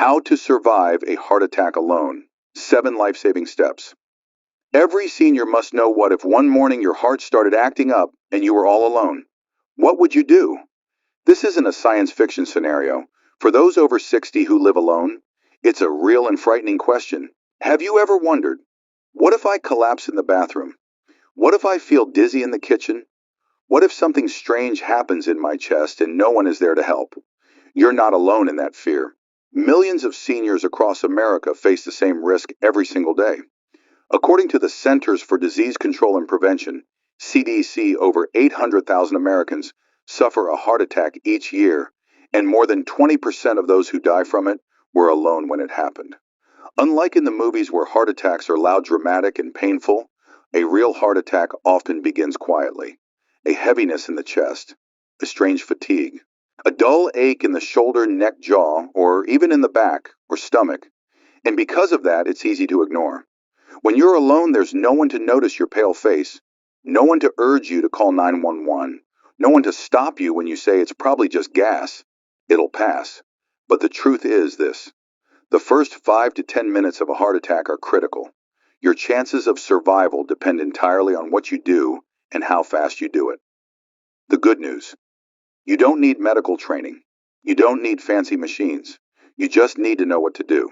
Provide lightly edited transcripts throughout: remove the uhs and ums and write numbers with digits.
How to survive a heart attack alone. 7 life-saving steps. Every senior must know what if one morning your heart started acting up and you were all alone. What would you do? This isn't a science fiction scenario. For those over 60 who live alone, it's a real and frightening question. Have you ever wondered, what if I collapse in the bathroom? What if I feel dizzy in the kitchen? What if something strange happens in my chest and no one is there to help? You're not alone in that fear. Millions of seniors across America face the same risk every single day. According to the Centers for Disease Control and Prevention, CDC, over 800,000 Americans suffer a heart attack each year, and more than 20% of those who die from it were alone when it happened. Unlike in the movies where heart attacks are loud, dramatic, and painful, a real heart attack often begins quietly. A heaviness in the chest, a strange fatigue, a dull ache in the shoulder, neck, jaw, or even in the back or stomach. And because of that, it's easy to ignore. When you're alone, there's no one to notice your pale face, no one to urge you to call 911, no one to stop you when you say it's probably just gas. It'll pass. But the truth is this. The first 5 to 10 minutes of a heart attack are critical. Your chances of survival depend entirely on what you do and how fast you do it. The good news. You don't need medical training. You don't need fancy machines. You just need to know what to do.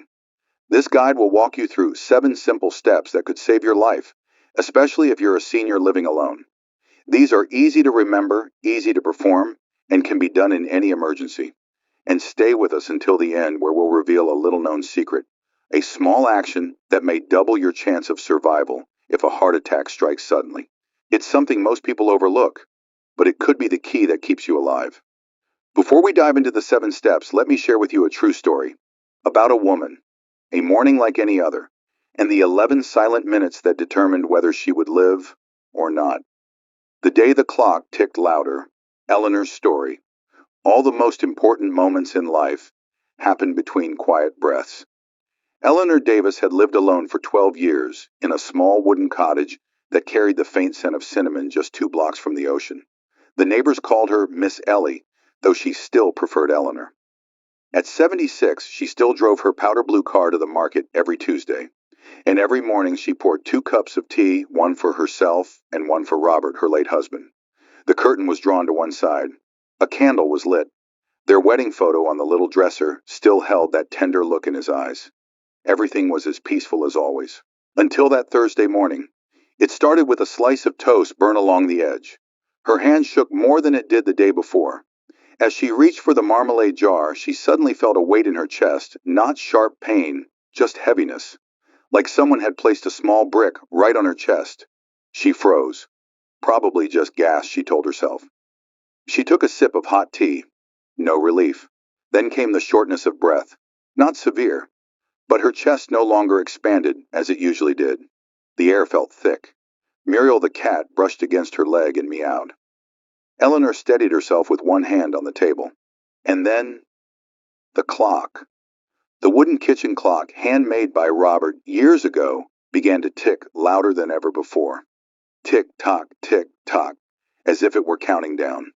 This guide will walk you through 7 simple steps that could save your life, especially if you're a senior living alone. These are easy to remember, easy to perform, and can be done in any emergency. And stay with us until the end, where we'll reveal a little-known secret, a small action that may double your chance of survival if a heart attack strikes suddenly. It's something most people overlook, but it could be the key that keeps you alive. Before we dive into the 7 steps, let me share with you a true story about a woman, a morning like any other, and the 11 silent minutes that determined whether she would live or not. The day the clock ticked louder, Eleanor's story. All the most important moments in life happened between quiet breaths. Eleanor Davis had lived alone for 12 years in a small wooden cottage that carried the faint scent of cinnamon just 2 blocks from the ocean. The neighbors called her Miss Ellie, though she still preferred Eleanor. At 76, she still drove her powder blue car to the market every Tuesday, and every morning she poured 2 cups of tea, one for herself and one for Robert, her late husband. The curtain was drawn to one side. A candle was lit. Their wedding photo on the little dresser still held that tender look in his eyes. Everything was as peaceful as always. Until that Thursday morning. It started with a slice of toast burned along the edge. Her hand shook more than it did the day before. As she reached for the marmalade jar, she suddenly felt a weight in her chest, not sharp pain, just heaviness, like someone had placed a small brick right on her chest. She froze. Probably just gas, she told herself. She took a sip of hot tea. No relief. Then came the shortness of breath. Not severe, but her chest no longer expanded as it usually did. The air felt thick. Muriel the cat brushed against her leg and meowed. Eleanor steadied herself with one hand on the table. And then, the clock. The wooden kitchen clock, handmade by Robert years ago, began to tick louder than ever before. Tick-tock, tick-tock, as if it were counting down.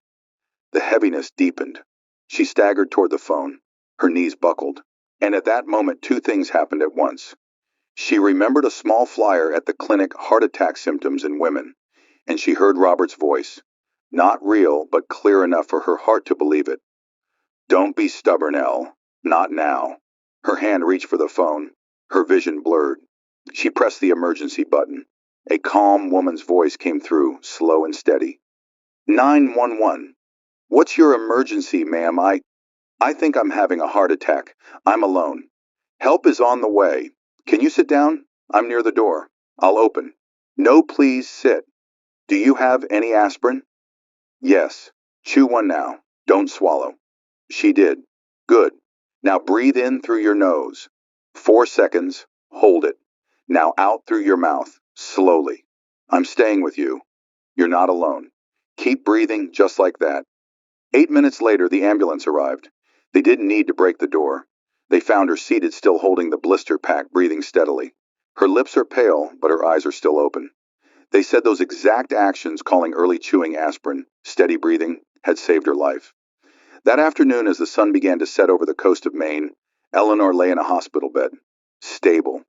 The heaviness deepened. She staggered toward the phone. Her knees buckled. And at that moment, 2 things happened at once. She remembered a small flyer at the clinic, Heart Attack Symptoms in Women, and she heard Robert's voice. Not real, but clear enough for her heart to believe it. Don't be stubborn, Elle. Not now. Her hand reached for the phone. Her vision blurred. She pressed the emergency button. A calm woman's voice came through, slow and steady. 911. What's your emergency, ma'am? I think I'm having a heart attack. I'm alone. Help is on the way. Can you sit down? I'm near the door. I'll open. No, please sit. Do you have any aspirin? Yes. Chew one now. Don't swallow. She did. Good. Now breathe in through your nose. 4 seconds. Hold it. Now out through your mouth. Slowly. I'm staying with you. You're not alone. Keep breathing just like that. 8 minutes later, the ambulance arrived. They didn't need to break the door. They found her seated, still holding the blister pack, breathing steadily. Her lips are pale, but her eyes are still open. They said those exact actions, calling early chewing aspirin, steady breathing, had saved her life. That afternoon, as the sun began to set over the coast of Maine, Eleanor lay in a hospital bed, stable.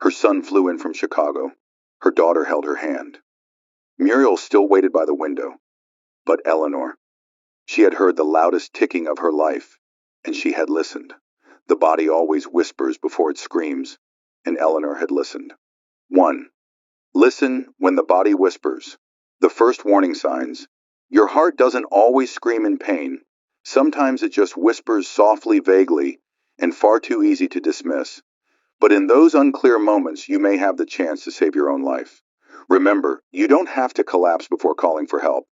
Her son flew in from Chicago. Her daughter held her hand. Muriel still waited by the window. But Eleanor, she had heard the loudest ticking of her life, and she had listened. The body always whispers before it screams, and Eleanor had listened. 1. Listen when the body whispers. The first warning signs. Your heart doesn't always scream in pain. Sometimes it just whispers softly, vaguely, and far too easy to dismiss. But in those unclear moments, you may have the chance to save your own life. Remember, you don't have to collapse before calling for help.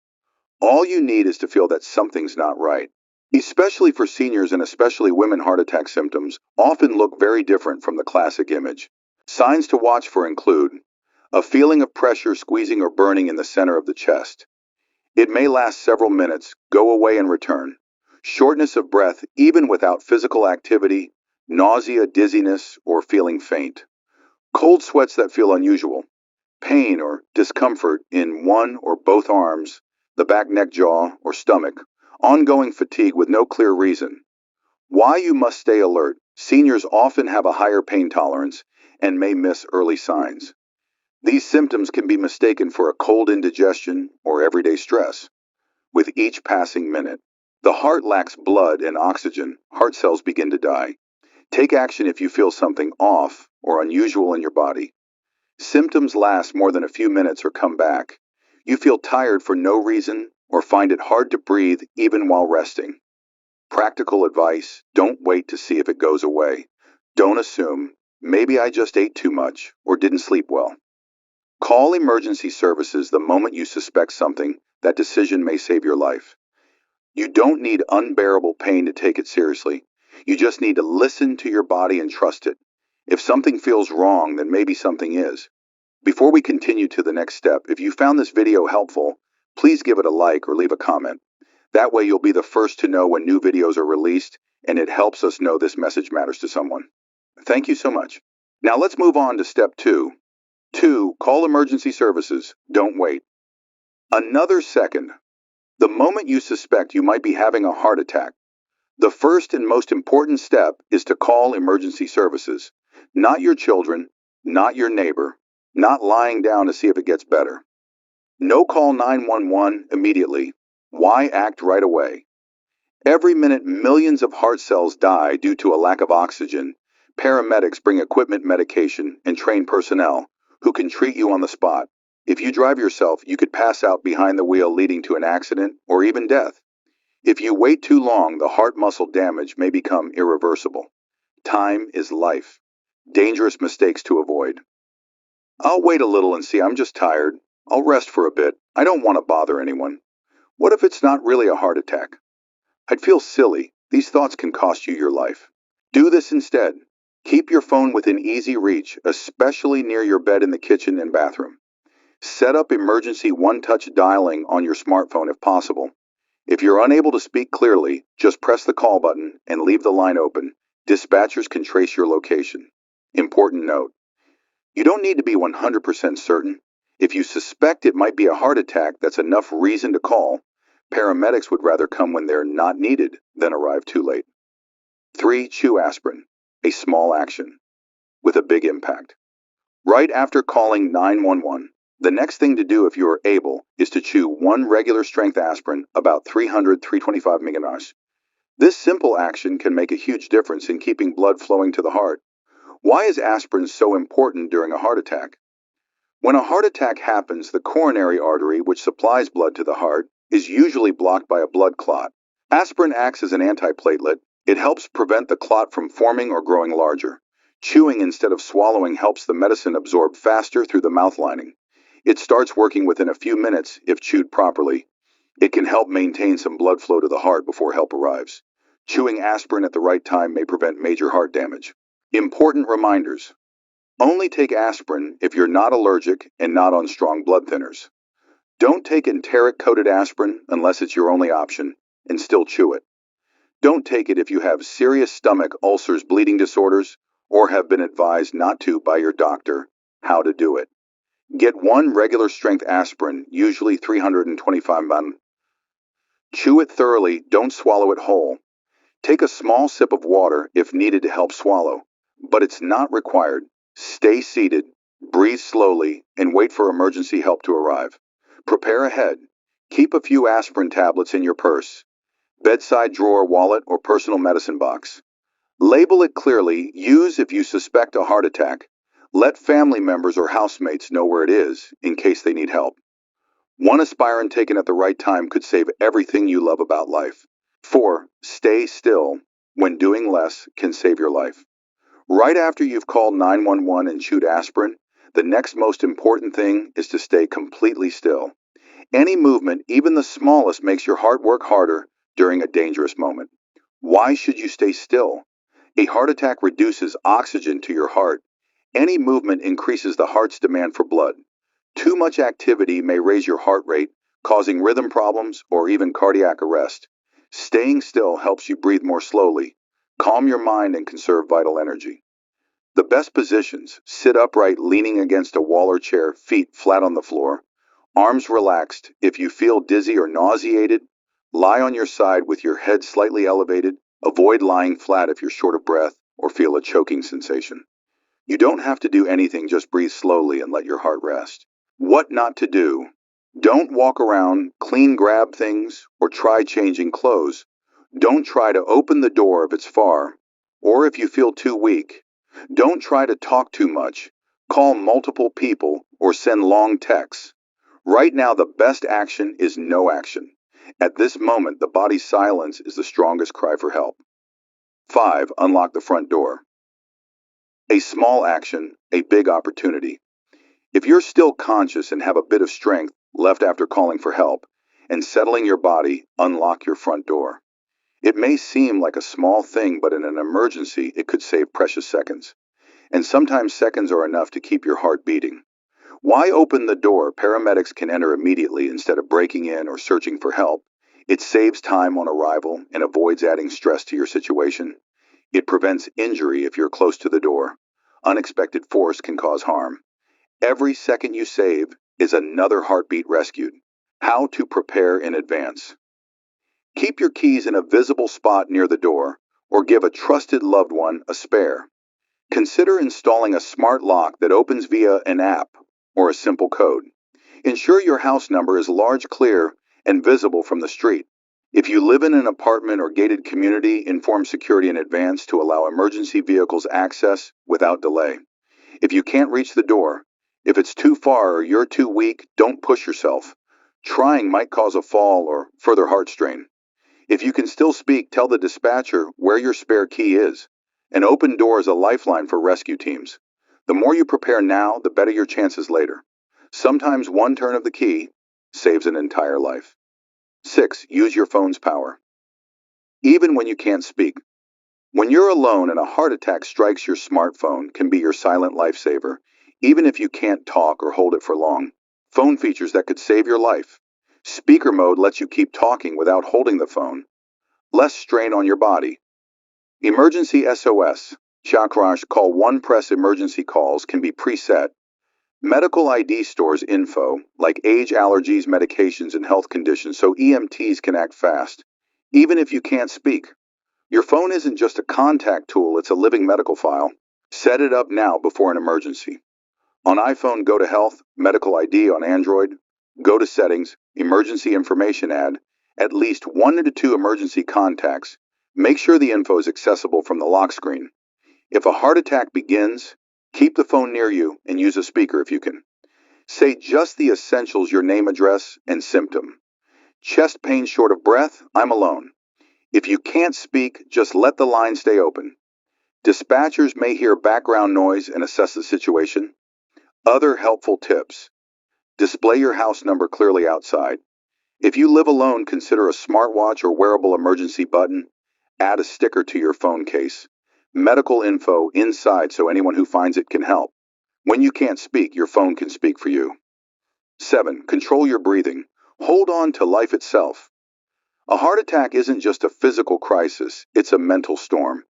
All you need is to feel that something's not right. Especially for seniors and especially women, heart attack symptoms often look very different from the classic image. Signs to watch for include a feeling of pressure squeezing or burning in the center of the chest. It may last several minutes, go away and return. Shortness of breath even without physical activity, nausea, dizziness, or feeling faint. Cold sweats that feel unusual. Pain or discomfort in one or both arms, the back, neck, jaw, or stomach. Ongoing fatigue with no clear reason. Why you must stay alert. Seniors often have a higher pain tolerance and may miss early signs. These symptoms can be mistaken for a cold indigestion or everyday stress. With each passing minute, the heart lacks blood and oxygen. Heart cells begin to die. Take action if you feel something off or unusual in your body. Symptoms last more than a few minutes or come back. You feel tired for no reason or find it hard to breathe even while resting. Practical advice: don't wait to see if it goes away. Don't assume, maybe I just ate too much or didn't sleep well. Call emergency services the moment you suspect something. That decision may save your life. You don't need unbearable pain to take it seriously. You just need to listen to your body and trust it. If something feels wrong, then maybe something is. Before we continue to the next step, if you found this video helpful, please give it a like or leave a comment. That way you'll be the first to know when new videos are released, and it helps us know this message matters to someone. Thank you so much. Now let's move on to step 2. 2. Call emergency services. Don't wait. Another second. The moment you suspect you might be having a heart attack, the first and most important step is to call emergency services. Not your children, not your neighbor, not lying down to see if it gets better. No, call 911 immediately. Why act right away? Every minute, millions of heart cells die due to a lack of oxygen. Paramedics bring equipment, medication, and trained personnel who can treat you on the spot. If you drive yourself, you could pass out behind the wheel, leading to an accident or even death. If you wait too long, the heart muscle damage may become irreversible. Time is life. Dangerous mistakes to avoid. I'll wait a little and see. I'm just tired. I'll rest for a bit. I don't want to bother anyone. What if it's not really a heart attack? I'd feel silly. These thoughts can cost you your life. Do this instead. Keep your phone within easy reach, especially near your bed in the kitchen and bathroom. Set up emergency one-touch dialing on your smartphone if possible. If you're unable to speak clearly, just press the call button and leave the line open. Dispatchers can trace your location. Important note: you don't need to be 100% certain. If you suspect it might be a heart attack, that's enough reason to call. Paramedics would rather come when they're not needed than arrive too late. 3. Chew aspirin. A small action with a big impact. Right after calling 911, the next thing to do, if you are able, is to chew one regular strength aspirin, about 325 mg. This simple action can make a huge difference in keeping blood flowing to the heart. Why is aspirin so important during a heart attack? When a heart attack happens, the coronary artery, which supplies blood to the heart, is usually blocked by a blood clot. Aspirin acts as an antiplatelet. It helps prevent the clot from forming or growing larger. Chewing instead of swallowing helps the medicine absorb faster through the mouth lining. It starts working within a few minutes if chewed properly. It can help maintain some blood flow to the heart before help arrives. Chewing aspirin at the right time may prevent major heart damage. Important reminders: only take aspirin if you're not allergic and not on strong blood thinners. Don't take enteric-coated aspirin unless it's your only option, and still chew it. Don't take it if you have serious stomach ulcers, bleeding disorders, or have been advised not to by your doctor. How to do it: get one regular strength aspirin, usually 325 mg. Chew it thoroughly, don't swallow it whole. Take a small sip of water if needed to help swallow, but it's not required. Stay seated, breathe slowly, and wait for emergency help to arrive. Prepare ahead. Keep a few aspirin tablets in your purse, bedside drawer, wallet, or personal medicine box. Label it clearly. Use if you suspect a heart attack. Let family members or housemates know where it is in case they need help. One aspirin taken at the right time could save everything you love about life. 4. Stay still when doing less can save your life. Right after you've called 911 and chewed aspirin, the next most important thing is to stay completely still. Any movement, even the smallest, makes your heart work harder during a dangerous moment. Why should you stay still? A heart attack reduces oxygen to your heart. Any movement increases the heart's demand for blood. Too much activity may raise your heart rate, causing rhythm problems or even cardiac arrest. Staying still helps you breathe more slowly, calm your mind, and conserve vital energy. The best positions: sit upright, leaning against a wall or chair, feet flat on the floor, arms relaxed. If you feel dizzy or nauseated, lie on your side with your head slightly elevated. Avoid lying flat if you're short of breath or feel a choking sensation. You don't have to do anything, just breathe slowly and let your heart rest. What not to do: don't walk around, clean, grab things, or try changing clothes. Don't try to open the door if it's far, or if you feel too weak. Don't try to talk too much, call multiple people, or send long texts. Right now, the best action is no action. At this moment, the body's silence is the strongest cry for help. 5. Unlock the front door. A small action, a big opportunity. If you're still conscious and have a bit of strength left after calling for help and settling your body, unlock your front door. It may seem like a small thing, but in an emergency, it could save precious seconds. And sometimes seconds are enough to keep your heart beating. Why open the door? Paramedics can enter immediately instead of breaking in or searching for help. It saves time on arrival and avoids adding stress to your situation. It prevents injury if you're close to the door. Unexpected force can cause harm. Every second you save is another heartbeat rescued. How to prepare in advance. Keep your keys in a visible spot near the door, or give a trusted loved one a spare. Consider installing a smart lock that opens via an app or a simple code. Ensure your house number is large, clear, and visible from the street. If you live in an apartment or gated community, inform security in advance to allow emergency vehicles access without delay. If you can't reach the door, if it's too far or you're too weak, don't push yourself. Trying might cause a fall or further heart strain. If you can still speak, tell the dispatcher where your spare key is. An open door is a lifeline for rescue teams. The more you prepare now, the better your chances later. Sometimes one turn of the key saves an entire life. 6. Use your phone's power. Even when you can't speak. When you're alone and a heart attack strikes, your smartphone can be your silent lifesaver, even if you can't talk or hold it for long. Phone features that could save your life. Speaker mode lets you keep talking without holding the phone. Less strain on your body. Emergency SOS. Chakraj call one press emergency calls can be preset. Medical ID stores info, like age, allergies, medications, and health conditions, so EMTs can act fast, even if you can't speak. Your phone isn't just a contact tool, it's a living medical file. Set it up now before an emergency. On iPhone, go to Health, Medical ID. On Android, go to Settings, Emergency Information. Add at least 1 to 2 emergency contacts. Make sure the info is accessible from the lock screen. If a heart attack begins, keep the phone near you and use a speaker if you can. Say just the essentials: your name, address, and symptom. Chest pain, short of breath, I'm alone. If you can't speak, just let the line stay open. Dispatchers may hear background noise and assess the situation. Other helpful tips: display your house number clearly outside. If you live alone, consider a smartwatch or wearable emergency button. Add a sticker to your phone case. Medical info inside so anyone who finds it can help. When you can't speak, your phone can speak for you. 7. Control your breathing. Hold on to life itself. A heart attack isn't just a physical crisis, it's a mental storm.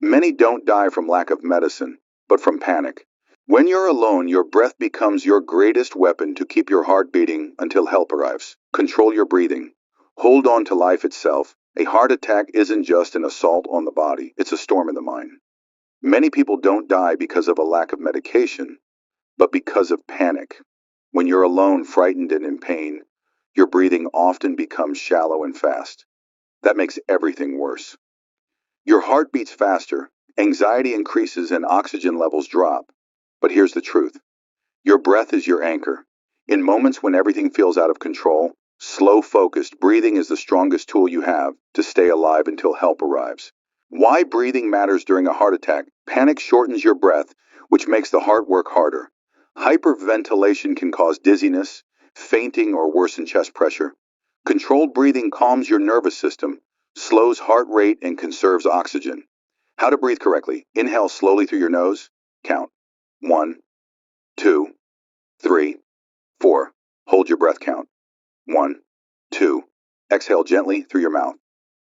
Many don't die from lack of medicine, but from panic. When you're alone, your breath becomes your greatest weapon to keep your heart beating until help arrives. Control your breathing. Hold on to life itself. A heart attack isn't just an assault on the body, it's a storm in the mind. Many people don't die because of a lack of medication, but because of panic. When you're alone, frightened, and in pain, your breathing often becomes shallow and fast. That makes everything worse. Your heart beats faster, anxiety increases, and oxygen levels drop. But here's the truth. Your breath is your anchor. In moments when everything feels out of control, slow, focused breathing is the strongest tool you have to stay alive until help arrives. Why breathing matters during a heart attack. Panic shortens your breath, which makes the heart work harder. Hyperventilation can cause dizziness, fainting, or worsen chest pressure. Controlled breathing calms your nervous system, slows heart rate, and conserves oxygen. How to breathe correctly. Inhale slowly through your nose. Count. 1, 2, 3, 4. Hold your breath. Count. 1, 2. Exhale gently through your mouth.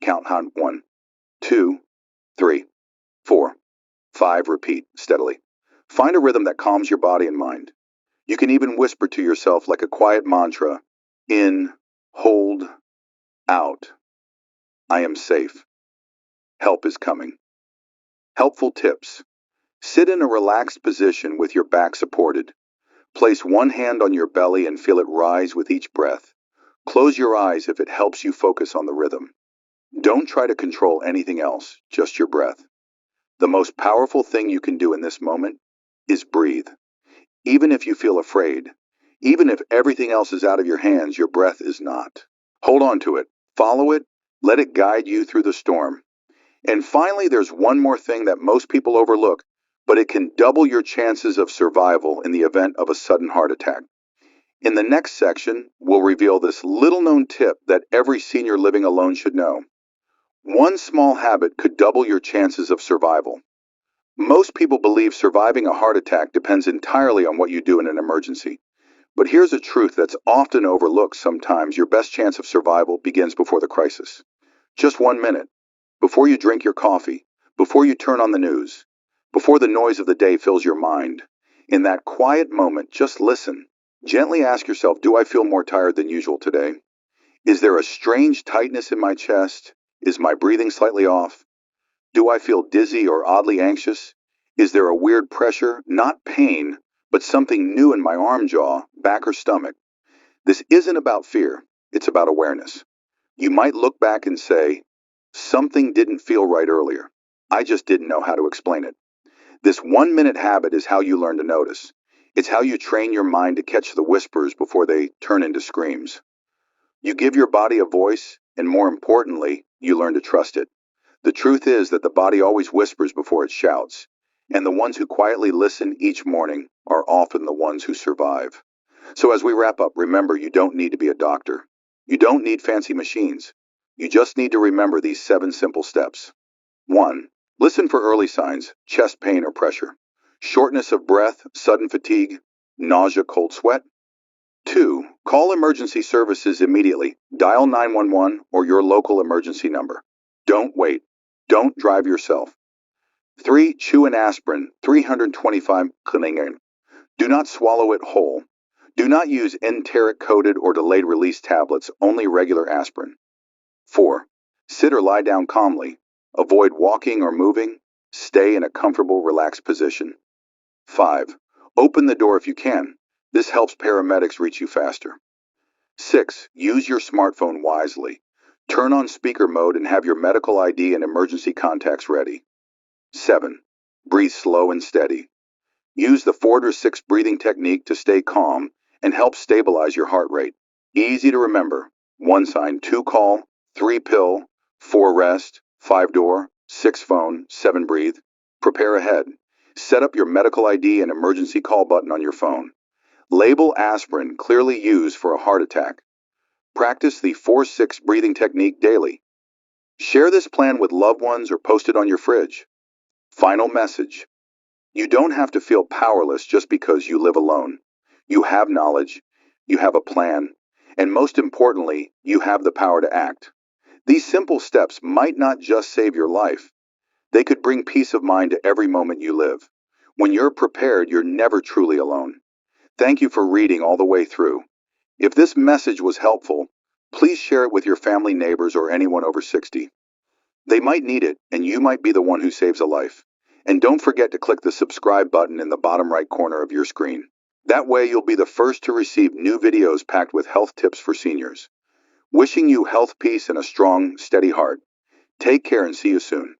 Count. 1, 2, 3, 4, 5. Repeat steadily. Find a rhythm that calms your body and mind. You can even whisper to yourself like a quiet mantra. In, hold, out. I am safe. Help is coming. Helpful tips. Sit in a relaxed position with your back supported. Place one hand on your belly and feel it rise with each breath. Close your eyes if it helps you focus on the rhythm. Don't try to control anything else, just your breath. The most powerful thing you can do in this moment is breathe. Even if you feel afraid, even if everything else is out of your hands, your breath is not. Hold on to it, follow it, let it guide you through the storm. And finally, there's one more thing that most people overlook, but it can double your chances of survival in the event of a sudden heart attack. In the next section, we'll reveal this little-known tip that every senior living alone should know. One small habit could double your chances of survival. Most people believe surviving a heart attack depends entirely on what you do in an emergency. But here's a truth that's often overlooked sometimes. Your best chance of survival begins before the crisis. Just 1 minute. Before you drink your coffee. Before you turn on the news. Before the noise of the day fills your mind. In that quiet moment, just listen. Gently ask yourself, do I feel more tired than usual today? Is there a strange tightness in my chest? Is my breathing slightly off? Do I feel dizzy or oddly anxious? Is there a weird pressure? Not pain, but something new in my arm, jaw, back, or stomach. This isn't about fear. It's about awareness. You might look back and say, something didn't feel right earlier. I just didn't know how to explain it. This 1 minute habit is how you learn to notice. It's how you train your mind to catch the whispers before they turn into screams. You give your body a voice, and more importantly, you learn to trust it. The truth is that the body always whispers before it shouts, and the ones who quietly listen each morning are often the ones who survive. So as we wrap up, remember, you don't need to be a doctor. You don't need fancy machines. You just need to remember these 7 simple steps. 1. Listen for early signs, chest pain or pressure, shortness of breath, sudden fatigue, nausea, cold sweat. 2. Call emergency services immediately. Dial 911 or your local emergency number. Don't wait. Don't drive yourself. 3. Chew an aspirin, 325 Klingen. Do not swallow it whole. Do not use enteric-coated or delayed-release tablets, only regular aspirin. 4. Sit or lie down calmly. Avoid walking or moving. Stay in a comfortable, relaxed position. 5. Open the door if you can. This helps paramedics reach you faster. 6. Use your smartphone wisely. Turn on speaker mode and have your medical ID and emergency contacts ready. 7. Breathe slow and steady. Use the 4 to 6 breathing technique to stay calm and help stabilize your heart rate. Easy to remember. 1 sign, 2 call, 3 pill, 4 rest, 5 door, 6 phone, 7 breathe. Prepare ahead. Set up your medical ID and emergency call button on your phone. Label aspirin clearly used for a heart attack. Practice the 4-6 breathing technique daily. Share this plan with loved ones or post it on your fridge. Final message. You don't have to feel powerless just because you live alone. You have knowledge, you have a plan, and most importantly, you have the power to act. These simple steps might not just save your life. They could bring peace of mind to every moment you live. When you're prepared, you're never truly alone. Thank you for reading all the way through. If this message was helpful, Please share it with your family, neighbors, or anyone over 60. They might need it, and you might be the one who saves a life. And don't forget to click the subscribe button in the bottom right corner of your screen. That way you'll be the first to receive new videos packed with health tips for seniors. Wishing you health, peace, and a strong, steady heart. Take care and see you soon.